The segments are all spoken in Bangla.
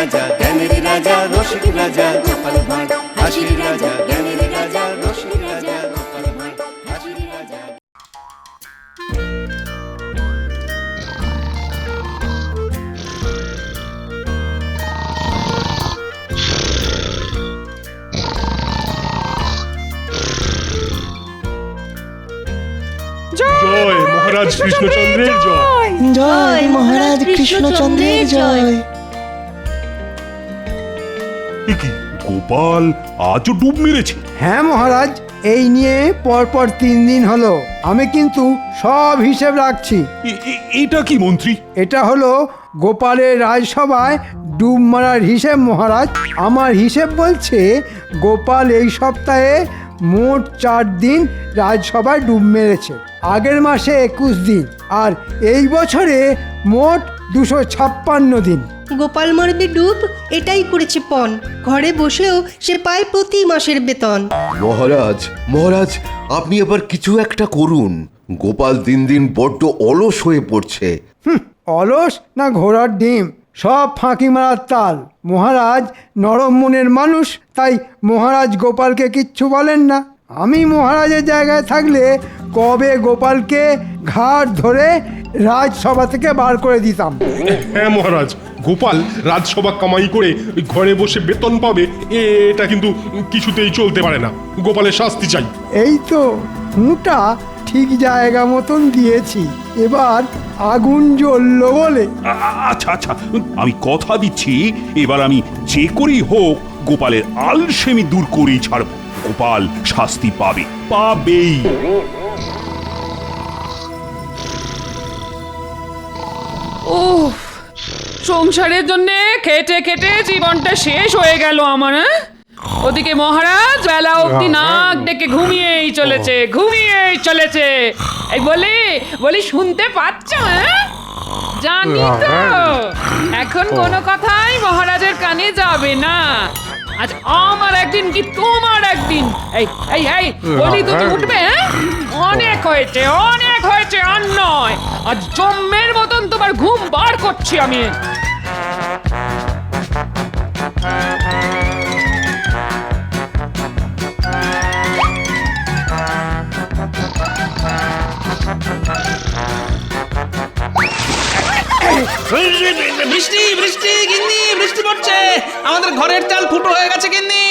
রাজা জ্ঞানের রাজা রসিক রাজা গোপাল ভাঁড় হাসির রাজা জ্ঞানের রাজা রসিক রাজা গোপাল ভাঁড় হাসির রাজা। জয় মহারাজ কৃষ্ণচন্দ্রের জয়। জয় মহারাজ কৃষ্ণচন্দ্রের জয়। এ কি, গোপাল আজও ডুব মেরেছে? হ্যাঁ মহারাজ, এই নিয়ে পরপর 3 দিন হলো। আমি কিন্তু সব হিসেব রাখছি। এটা কি মন্ত্রী? এটা হলো গোপালের রাজসভায় ডুব মারার হিসেব মহারাজ। আমার হিসেব বলছে গোপাল এই সপ্তাহে মোট 4 দিন রাজসভায় ডুব মেরেছে। আগের মাসে 21 দিন, আর এই বছরে মোট 256 দিন। গোপাল মারবে ডুব, এটাই করেছে পণ। ঘরে বসেও সে পায় প্রতি মাসের বেতন। মহারাজ মহারাজ, আপনি এবার কিছু একটা করুন। গোপাল দিন দিন বড্ড অলস হয়ে পড়ছে। অলস না ঘোড়ার ডিম, সব ফাঁকি মারার তাল। মহারাজ নরম মনের মানুষ, তাই মহারাজ গোপালকে কিচ্ছু বলেন না। আমি মহারাজের জায়গায় থাকলে কবে গোপালকে ঘাট ধরে রাজসভা থেকে বার করে দিতাম। হ্যাঁ মহারাজ, গোপাল রাজসভা কামাই করে ওই ঘরে বসে বেতন পাবে, এটা কিন্তু কিছুতেই চলতে পারে না। গোপালের শাস্তি চাই। এই তো হুঁটা ঠিক জায়গা মতন দিয়েছি, এবার আগুন জ্বললো বলে। আচ্ছা আচ্ছা, আমি কথা দিচ্ছি এবার আমি যে করেই হোক গোপালের আলসেমি দূর করেই ছাড়ব। গোপাল শাস্তি পাবেই। উফ, সংসারের জন্য খেটে খেটে জীবনটা শেষ হয়ে গেল আমার। ওদিকে মহারাজ বেলা অবধি নাক ডেকে ঘুমিয়েই চলেছে। এই বলি শুনতে পাচ্ছ? জানি তো এখন কোনো কথাই মহারাজের কানে যাবে না। আজ আমার একদিন কি তোমার একদিন। এই বলি তুমি উঠবে? অনেক হয়েছে আর নয়। আজ জম্মের মতন তোমার ঘুম বার করছি আমি। বৃষ্টি বৃষ্টি গিন্নি, বৃষ্টি পড়ছে। আমাদের ঘরের চাল ফুটো হয়ে গেছে গিন্নি।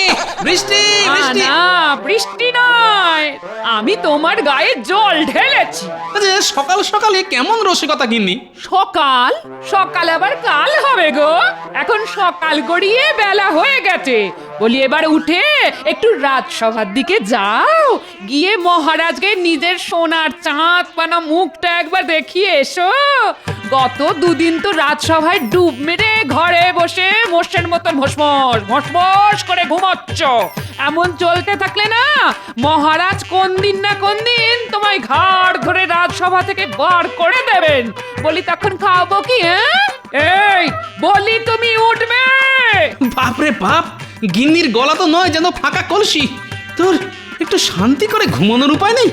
বৃষ্টি বৃষ্টি। না, বৃষ্টি নয়, আমি তোমার গায়ে জল ঢেলেছি। সকাল সকালে কেমন রসিকতা গিন্নি। সকাল আবার কাল হবে গো। এখন সকাল গড়িয়ে বেলা হয়ে গেছে। বলি এবার উঠে একটু রাজসভার দিকে যাও, গিয়ে মহারাজকে নিজের সোনার চাঁদ পানা মুখটা একবার দেখিয়ে এসো। গত 2 দিন তো রাজসভায় ডুব মেরে ঘরে বসে মোষের মতন ভোসমস করে ঘুমাচ্ছ। এমন চলতে থাকলে না মহারাজ কোন দিন না কোন দিন তোমায় ঘাড় ধরে রাজসভা থেকে বার করে দেবেন। বলি তখন খাওয়াবো কি? এই বলি তুমি উঠবে? বাপরে বাপ, গিন্নির গলা তো নয় যেন ফাঁকা কলসি। তোর একটু শান্তি করে ঘুমানোর উপায় নেই?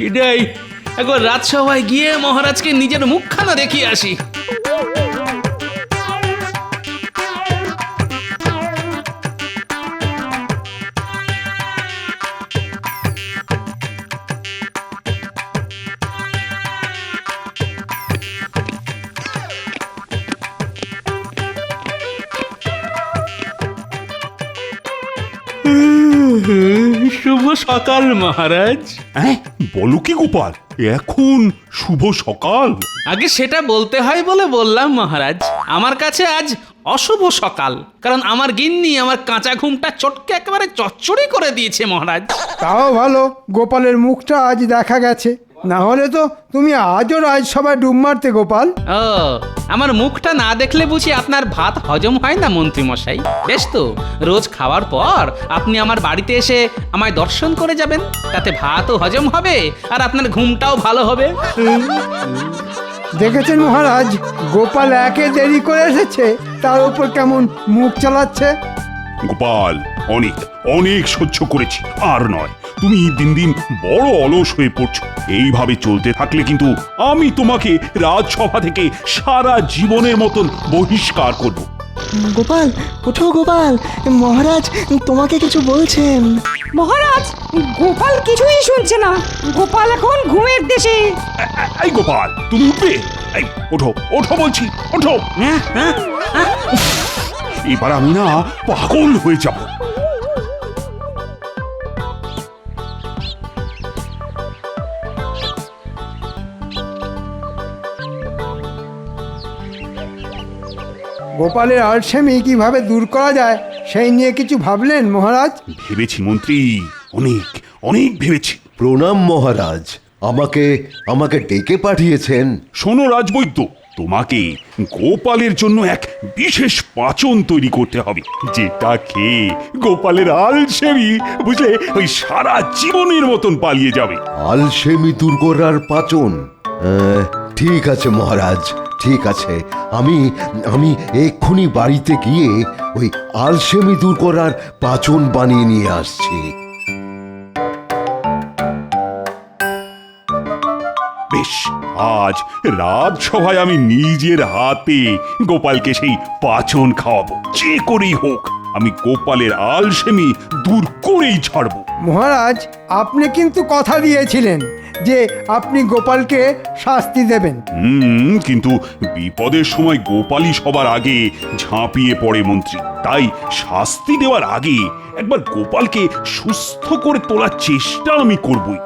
এটাই একবার রাজসভায় গিয়ে মহারাজকে নিজের মুখখানা দেখিয়ে আসি। শুভ সকাল মহারাজ। হ্যাঁ বলো কি গোপাল, এখন শুভ সকাল? আগে সেটা বলতে হয় বলে বললাম মহারাজ। আমার কাছে আজ অশুভ সকাল, কারণ আমার গিন্নি আমার কাঁচা ঘুমটা চটকে একেবারে চচ্চড়ি করে দিয়েছে মহারাজ। তাও ভালো, গোপালের মুখটা আজ দেখা গেছে, না হলে তো তুমি আজও রাজসভায় ডুব মারতে গোপাল। ও, আমার মুখটা না দেখলে বুঝি আপনার ভাত হজম হয় না মন্ত্রী মশাই? বেশ তো, রোজ খাওয়ার পর আপনি আমার বাড়িতে এসে আমায় দর্শন করে যাবেন, তাতে ভাতও হজম হবে আর আপনার ঘুমটাও ভালো হবে। দেখেছেন মহারাজ, গোপাল একে দেরি করে এসেছে, তার উপর কেমন মুখ চালাচ্ছে। গোপাল অনেক অনেক সহ্য করেছি, আর নয়। তুমি দিন দিন বড় অলস হয়ে পড়ছো। এইভাবে চলতে থাকলে কিন্তু আমি তোমাকে রাজসভা থেকে সারা জীবনের মতন বহিষ্কার করব। গোপাল ওঠো গোপাল, মহারাজ তোমাকে কিছু বলছেন। মহারাজ, গোপাল কিছুই শুনছে না। গোপাল এখন ঘুমের দেশে। এই গোপাল, তুমি উঠবে? এই ওঠো, ওঠো বলছি, ওঠো। এবার আমি না পাগল হয়ে যাব। গোপালের আলসেমি কিভাবে দূর করা যায় সেই নিয়ে কিছু ভাবলেন মহারাজ? ভেবেছি মন্ত্রী, অনেক অনেক ভেবেছি। প্রণাম মহারাজ, আমাকে আমাকে ডেকে পাঠিয়েছেন। শোনো রাজবৈদ্য, তোমাকে গোপালের জন্য এক বিশেষ পাচন তৈরি করতে হবে, যেটা খেয়ে গোপালের আলসেমি বুঝলে ওই সারা জীবনের মতন পালিয়ে যাবে। আলসেমি দূর করার পাচন? ঠিক আছে মহারাজ, ঠিক আছে। আমি আমি এক্ষুনি বাড়িতে গিয়ে ওই আলসেমি দূর করার পাচন বানিয়ে নিয়ে আসছি। বেশ, আজ রাজসভায় আমি নিজের হাতে গোপালকে সেই পাচন খাওয়াবো। যে করেই হোক আমি গোপালের আলসেমি দূর করেই ছাড়বো। মহারাজ, আপনি কিন্তু কথা দিয়েছিলেন যে আপনি গোপালকে শাস্তি দেবেন। কিন্তু বিপদের সময় গোপালই সবার আগে ঝাঁপিয়ে পড়ে মন্ত্রী। তাই শাস্তি দেওয়ার আগে একবার গোপালকে সুস্থ করে তোলার চেষ্টা আমি করবই।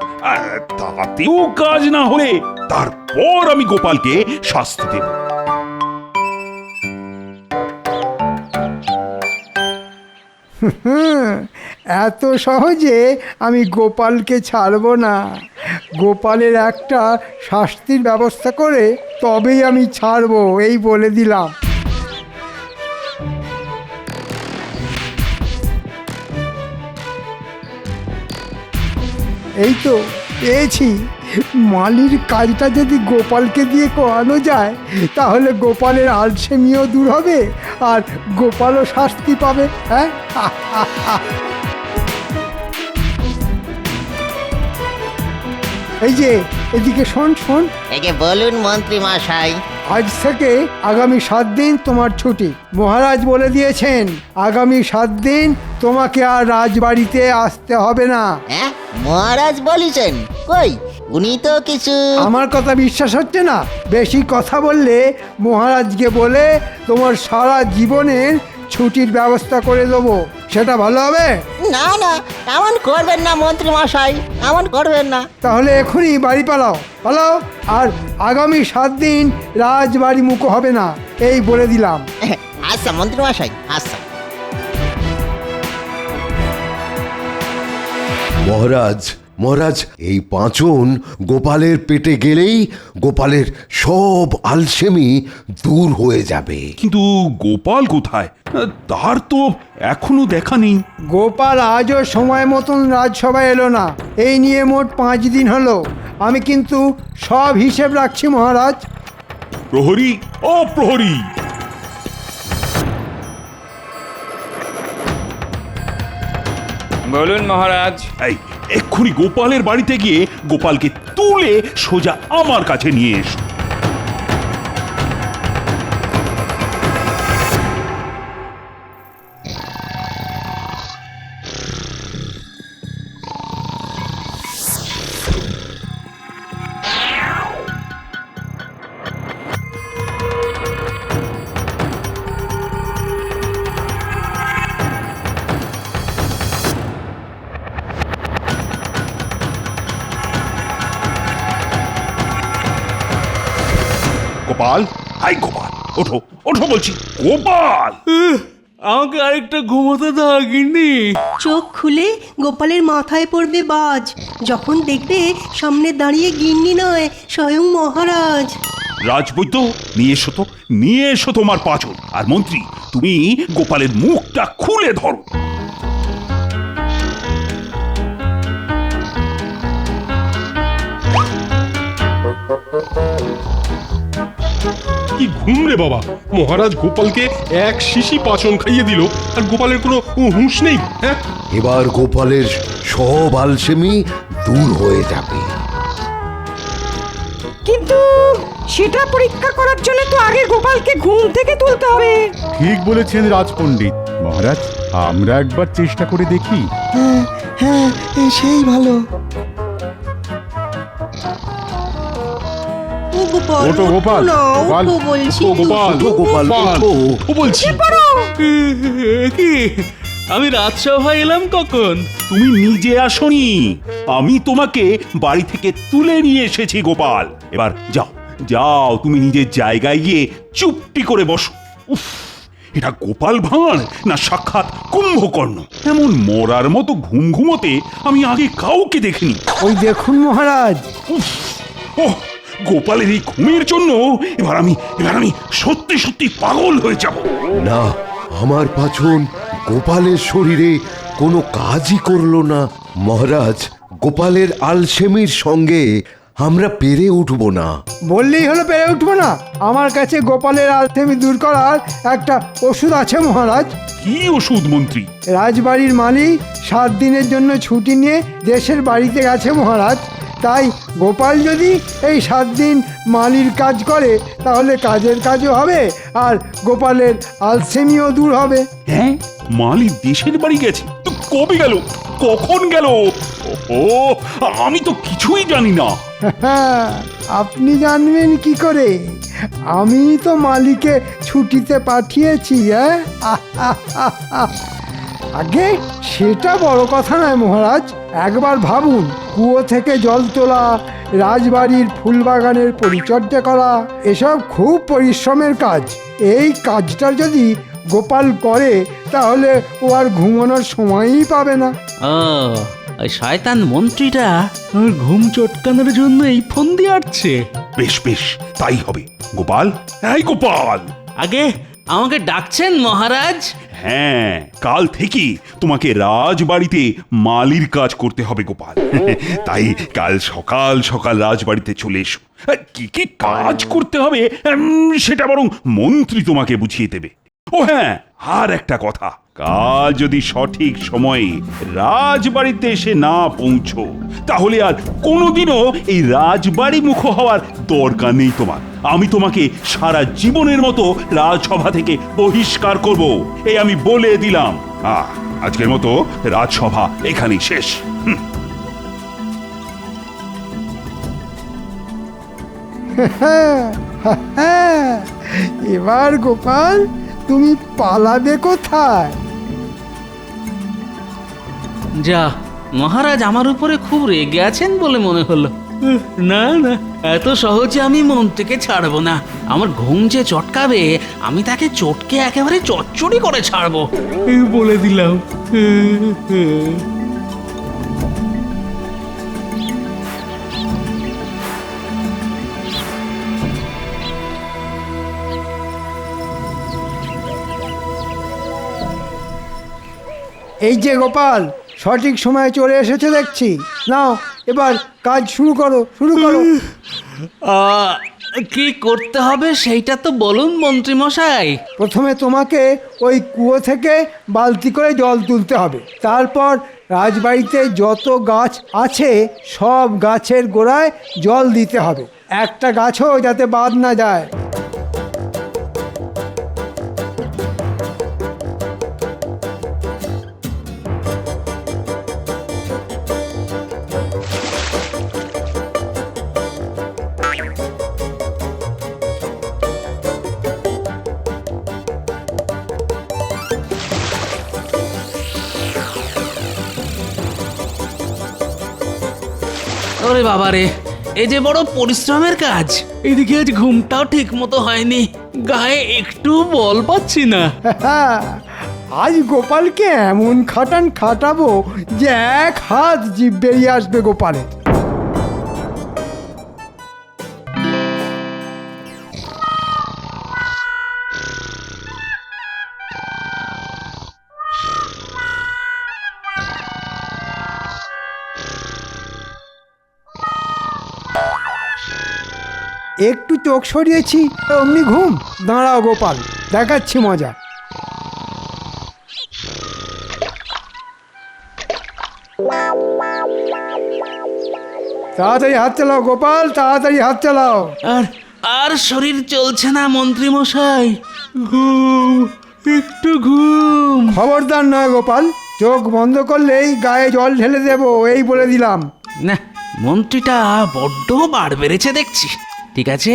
তাতেও কাজ না হলে তারপর আমি গোপালকে শাস্তি দেব। এত সহজে আমি গোপালকে ছাড়ব না। গোপালের একটা শাস্তির ব্যবস্থা করে তবেই আমি ছাড়ব, এই বলে দিলাম। এই তো পেয়েছি। মালির কাজটা যদি গোপালকে দিয়ে করানো যায় তাহলে গোপালের আলসেমিও দূর হবে আর গোপালও শাস্তি পাবে। হ্যাঁ, এই যে এদিকে শোন শোন। এই যে বলুন মন্ত্রী মশাই। আজ থেকে আগামী 7 দিন তোমার ছুটি। মহারাজ বলে দিয়েছেন আগামী 7 দিন তোমাকে আর রাজবাড়িতে আসতে হবে না। হ্যাঁ, মহারাজ বলেছেন? কই, উনি তো কিছু। আমার কথা বিশ্বাস হচ্ছে না? বেশি কথা বললে মহারাজকে বলে তোমার সারা জীবনের ছুটির ব্যবস্থা করে দেবো, সেটা ভালো হবে? না না, এমন করবেন না মন্ত্রী মশাই, এমন করবেন না। তাহলে এখনই বাড়ি পালাও, পালাও। আর আগামী 7 দিন রাজবাড়ি মুখো হবে না, এই বলে দিলাম। আচ্ছা মন্ত্রী মশাই, আচ্ছা। মহারাজ, মহারাজ, এই পাঁচন গোপালের পেটে গেলেই গোপালের সব আলসেমি দূর হয়ে যাবে। কিন্তু গোপাল কোথায়? তার তো এখনো দেখা নেই। গোপাল আজও সময় মতন রাজসভায় এলো না। এই নিয়ে মোট 5 দিন হলো। আমি কিন্তু সব হিসেব রাখছি মহারাজ। প্রহরী, ও প্রহরী! বলুন মহারাজ। এই এক্ষুনি গোপালের বাড়িতে গিয়ে গোপালকে তুলে সোজা আমার কাছে নিয়ে এসো। গোপাল, হাই গোপাল, ওঠো, ওঠো বলছি। গোপাল, আমাকে আরেকটা ঘুমোতে দাও গিন্নি। চোখ খুলে গোপালের মাথায় পড়বে বাজ যখন দেখবে সামনে দাঁড়িয়ে গিন্নি নয়, স্বয়ং মহারাজ। রাজবৈদ্য, নিয়ে এসো তো, নিয়ে এসো তোমার পাচন। আর মন্ত্রী, তুমি গোপালের মুখটা খুলে ধরো। কি ঘুম রে বাবা! মহারাজ গোপালকে এক শিশি পাচন খাইয়ে দিল আর গোপালের কোনো হুঁশ নেই। হ্যাঁ, এবার গোপালের সব আলসেমি দূর হয়ে যাবে। কিন্তু সেটা পরীক্ষা করার জন্য তো আগে গোপালকে ঘুম থেকে তুলতে হবে। ঠিক বলেছেন রাজপণ্ডিত মহারাজ, আমরা একবার চেষ্টা করে দেখি। হ্যাঁ হ্যাঁ, সেই ভালো। ও গোপাল, ওঠো গোপাল, না, গোপাল, ওঠো বলছি। ও গোপাল, ওঠো গোপাল, ওঠো। ও বলছি কি আমি রাজসভায় এলাম কখন? তুমি নিজে আসনি, আমি তোমাকে বাড়ি থেকে তুলে নিয়ে এসেছি গোপাল। এবার যাও যাও, তুমি নিজের জায়গায় গিয়ে চুপটি করে বসো। উফ, এটা গোপাল ভাঁড় না সাক্ষাৎ কুম্ভকর্ণ! এমন মরার মতো ঘুম ঘুমোতে আমি আগে কাউকে দেখিনি। ওই দেখুন মহারাজ। উফ, ওহ, গোপালের এই ঘুমের জন্য এবার আমি সত্যি সত্যি পাগল হয়ে যাব। না, আমার পাচন গোপালের শরীরে কোনো কাজই করলো না। মহারাজ, গোপালের আলসেমির সঙ্গে আমরা পেরে উঠব না। বললেই হলো পেরে উঠবো না? আমার কাছে গোপালের আলসেমি দূর করার একটা ওষুধ আছে মহারাজ। কি ওষুধ মন্ত্রী? রাজবাড়ির মালিক 7 দিনের জন্য ছুটি নিয়ে দেশের বাড়িতে গেছে মহারাজ। তাই গোপাল যদি এই 7 দিন মালির কাজ করে তাহলে কাজের কাজও হবে আর গোপালের আলসেমিও দূর হবে। হ্যাঁ, মালি দেশের বাড়ি গেছে? তো কবে গেল, কখন গেল? ও, আমি তো কিছুই জানি না। আপনি জানবেন কি করে? আমি তো মালিকে ছুটিতে পাঠিয়েছি। আগে সেটা বড় কথা নয় মহারাজ। একবার ভাবুন, কুয়ো থেকে জল তোলা, রাজবাড়ির ফুলবাগানের পরিচর্যা করা, এসব খুব পরিশ্রমের কাজ। এই কাজটা যদি গোপাল করে তাহলে ও আর ঘুমানোর সময়ই পাবে না। ও, ওই শয়তান মন্ত্রীটা আমার ঘুম চটকানোর জন্য এই ফোন দিয়ে আসছে। বেশ বেশ, তাই হবে। গোপাল, এই গোপাল! আগে আমাকে ডাকছেন মহারাজ? হ্যাঁ, কাল থেকে তোমাকে রাজবাড়িতে মালির কাজ করতে হবে গোপাল। তাই কাল সকাল সকাল রাজবাড়িতে চলে এসো। কি কি কাজ করতে হবে সেটা বরং মন্ত্রী তোমাকে বুঝিয়ে দেবে। ও হ্যাঁ, আর একটা কথা, কাল যদি সঠিক সময়ে রাজবাড়িতে এসে না পৌঁছো তাহলে আর কোনোদিনও এই রাজবাড়ি মুখ হওয়ার দরকার নেই তোমার। আমি তোমাকে সারা জীবনের মতো রাজসভা থেকে বহিষ্কার করব, এই আমি বলে দিলাম। আজকের মতো রাজসভা এখানেই শেষ। এবার গোপাল তুমি পালাবে কোথায়? যা, মহারাজ আমার উপরে খুব রেগে আছেন বলে মনে হলো। না না, এত সহজে আমি মন্ত্রীকে ছাড়বো না। আমার ঘুম যে চটকাবে, আমি তাকে চটকে একেবারে চচ্চড়ি করে ছাড়বো, এই বলে দিলাম। এই যে গোপাল, সঠিক সময়ে চলে এসেছে দেখছি। নাও এবার কাজ শুরু করো, শুরু করো। কি করতে হবে সেইটা তো বলুন মন্ত্রী মশাই। প্রথমে তোমাকে ওই কুয়ো থেকে বালতি করে জল তুলতে হবে। তারপর রাজবাড়িতে যত গাছ আছে সব গাছের গোড়ায় জল দিতে হবে, একটা গাছও যাতে বাদ না যায়। ওরে বাবারে, এই যে বড় পরিশ্রমের কাজ। এদিকে আজ ঘুমটাও ঠিক মতো হয়নি, গায়ে একটু বল পাচ্ছি না। আজ গোপালকে এমন খাটাবো যে 1 হাত জিভ বেরিয়ে আসবে গোপালের। একটু চোখ সরিয়েছি অমনি ঘুম। দাঁড়াও গোপাল, দেখাচ্ছি মজা। তাড়াতাড়ি হাত চালাও গোপাল, তাড়াতাড়ি হাত চালাও। আর আর শরীর চলছে না মন্ত্রী মশাই। ঘুম, একটু ঘুম। খবরদার নয় গোপাল, চোখ বন্ধ করলেই গায়ে জল ঢেলে দেবো, এই বলে দিলাম। না, মন্ত্রীটা বড্ড বার বেড়েছে দেখছি। ঠিক আছে,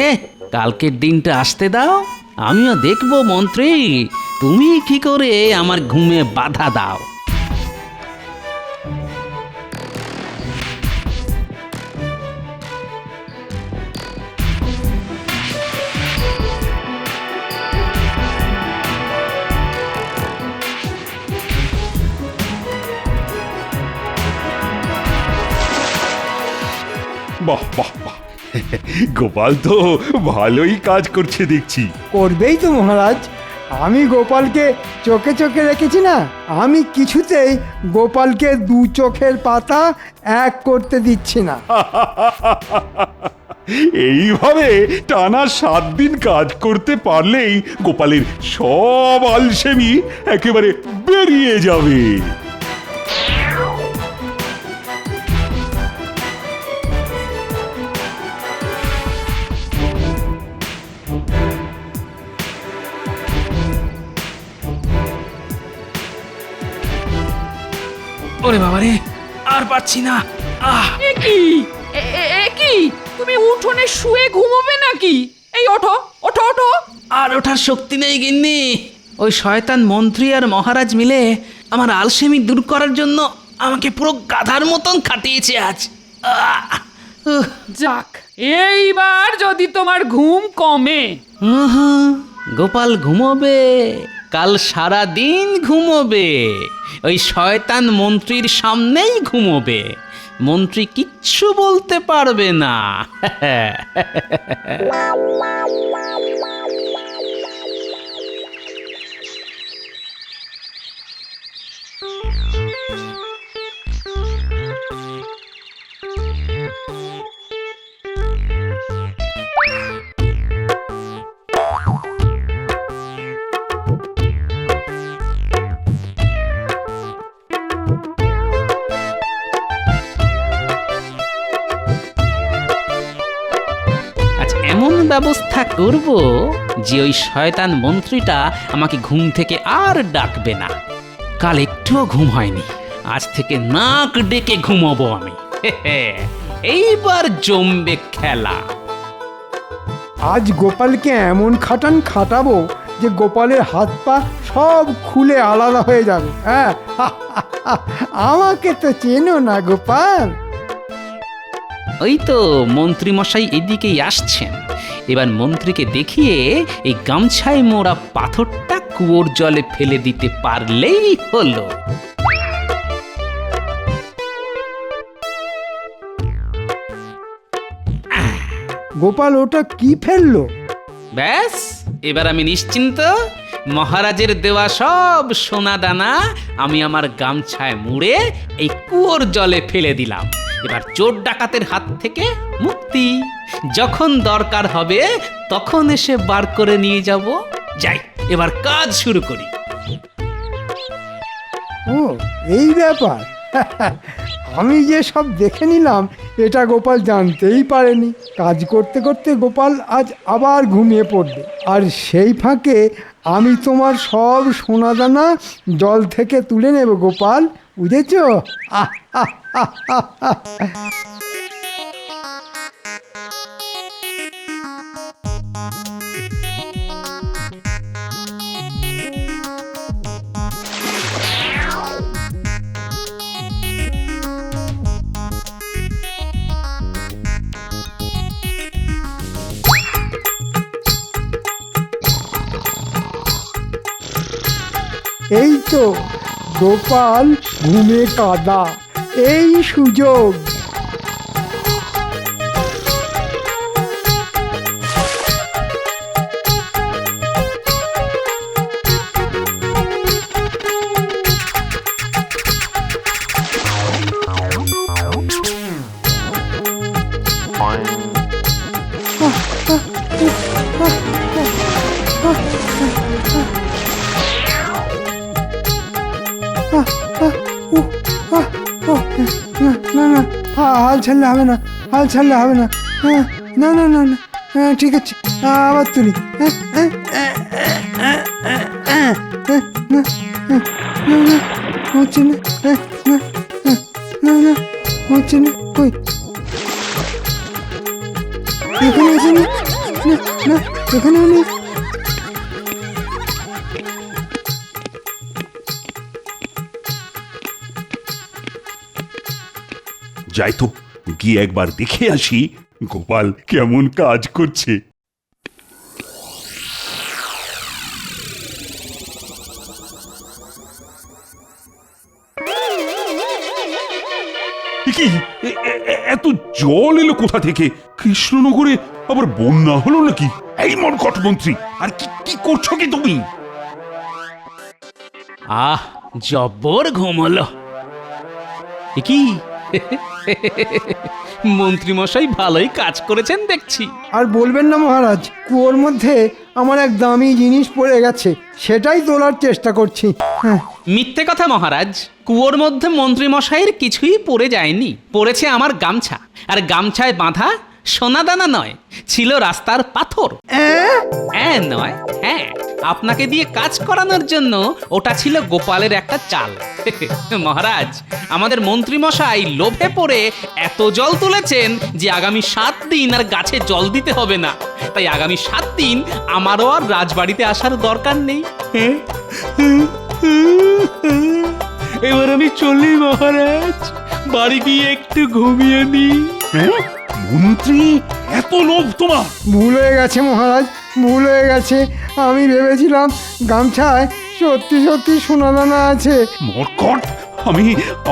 কালকের দিনটা আসতে দাও, আমিও দেখবো মন্ত্রী তুমি কি করে আমার ঘুমে বাধা দাও। বাহ বাহ বাহ, গোপাল তো ভালোই কাজ করছে দেখছি। করবেই তো মহারাজ, আমি গোপালকে চোখে চোখে রেখেছি না, আমি কিছুতেই গোপালকে দু চোখের পাতা এক করতে দিচ্ছি না। এইভাবে টানা 7 দিন কাজ করতে পারলেই গোপালের সব আলসেমি একেবারে বেরিয়ে যাবে। ওরে বাবারে, আর পারছি না। আহ, এ কি কি তুমি উঠোনে শুয়ে ঘুমোবে নাকি? এই ওঠো ওঠো ওঠো। আর ওঠার শক্তি নেই গিন্নি। ওই শয়তান মন্ত্রী আর মহারাজ মিলে আমার আলসেমি দূর করার জন্য আমাকে পুরো গাধার মতন খাটিয়েছে আজ। যাক, এইবার যদি তোমার ঘুম কমে। গোপাল ঘুমোবে, কাল সারা দিন ঘুমোবে, ওই শয়তান মন্ত্রীর সামনেই ঘুমোবে, মন্ত্রী কিচ্ছু বলতে পারবে না। এমন ব্যবস্থা করব যে ওই শয়তান মন্ত্রীটা আমাকে ঘুম থেকে আর ডাকবে না। কাল একটুও ঘুম হয়নি, আজ থেকে নাক ডেকে ঘুমাবো আমি। এইবার জমবে খেলা। আজ গোপালকে এমন খাটাবো যে গোপালের হাত পা সব খুলে আলাদা হয়ে যাবে। হ্যাঁ, আমাকে তো চেনো না গোপাল। ওই তো মন্ত্রী মশাই এদিকেই আসছেন। এবার মন্ত্রীকে দেখিয়ে এই গামছায় মোড়া পাথরটা কুয়োর জলে ফেলে দিতে পারলেই হলো। গোপাল ওটা কি ফেললো? ব্যাস, এবার আমি নিশ্চিন্ত। মহারাজের দেওয়া সব সোনা দানা আমি আমার গামছায় মুড়ে এই কুয়োর জলে ফেলে দিলাম। এবার চোর ডাকাতের হাত থেকে মুক্তি। যখন দরকার হবে তখন এসে বার করে নিয়ে যাব। যাই, এবার কাজ শুরু করি। ও, এই ব্যাপার। আমি যে সব দেখে নিলাম এটা গোপাল জানতেই পারেনি। কাজ করতে করতে গোপাল আজ আবার ঘুমিয়ে পড়বে, আর সেই ফাঁকে আমি তোমার সব সোনাদানা জল থেকে তুলে নেব গোপাল, বুঝেছ? এই তো গোপাল ঘুমে কাদা, এই সুযোগ। না না, হাল ছাড়লে হবে না, হাল ছাড়লে হবে না। না না না না, ঠিক আছে, আবার তুলি। হচ্ছে না, হচ্ছে না, কই এখানে আছে না, না এখানেও নেই। যাই তো, গিয়ে একবার দেখে আসি গোপাল কেমন কাজ করছে। কি এত জল এলো কোথা থেকে? কৃষ্ণনগরে আবার বন্যা হলো নাকি? এই মরকট মন্ত্রী, আর কি কি করছো কি তুমি? আহ, জব্বর ঘুমলো। কি মন্ত্রীমশাই ভালোই কাজ করেছেন দেখছি। আর বলবেন না মহারাজ, কুয়োর মধ্যে আমার এক দামি জিনিস পড়ে গেছে, সেটাই তোলার চেষ্টা করছি। হ্যাঁ, মিথ্যে কথা মহারাজ, কুয়োর মধ্যে মন্ত্রীমশাইয়ের কিছুই পড়ে যায়নি। পড়েছে আমার গামছা, আর গামছায় বাঁধা সোনাদানা নয়, ছিল রাস্তার পাথর। নয়, হ্যাঁ, আপনাকে দিয়ে কাজ করানোর জন্য ওটা ছিল গোপালের একটা চাল। মহারাজ, আমাদের মন্ত্রীমশাই লোভে পড়ে এত জল তুলেছেন যে আগামী 7 দিন আর গাছে জল দিতে হবে না। তাই আগামী 7 দিন আমারও আর রাজবাড়িতে আসার দরকার নেই। এবার আমি চলি মহারাজ, বাড়ি গিয়ে একটু ঘুমিয়ে নিই। মন্ত্রী, এত লোভ তোমার? ভুল হয়ে গেছে মহারাজ, ভুল হয়ে গেছে। আমি ভেবেছিলাম গামছায় সত্যি সত্যি সোনাদানা আছে। মরকট,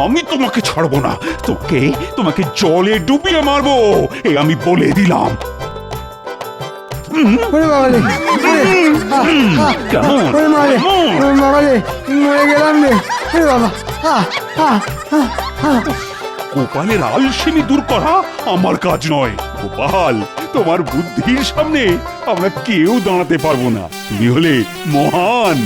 আমি তোমাকে ছাড়বো না। তোমাকে জলে ডুবিয়ে মারবো, এ আমি বলে দিলাম। ওরে বাবারে, ওরে মারে, বাবারে, মরে গেলাম রে। ওরে বাবা, গোপালের আলসেমি দূর করা আমার কাজ নয়। গোপাল, তোমার বুদ্ধির সামনে আমরা কেউ দাঁড়াতে পারবো না। তুমি হলে মহান।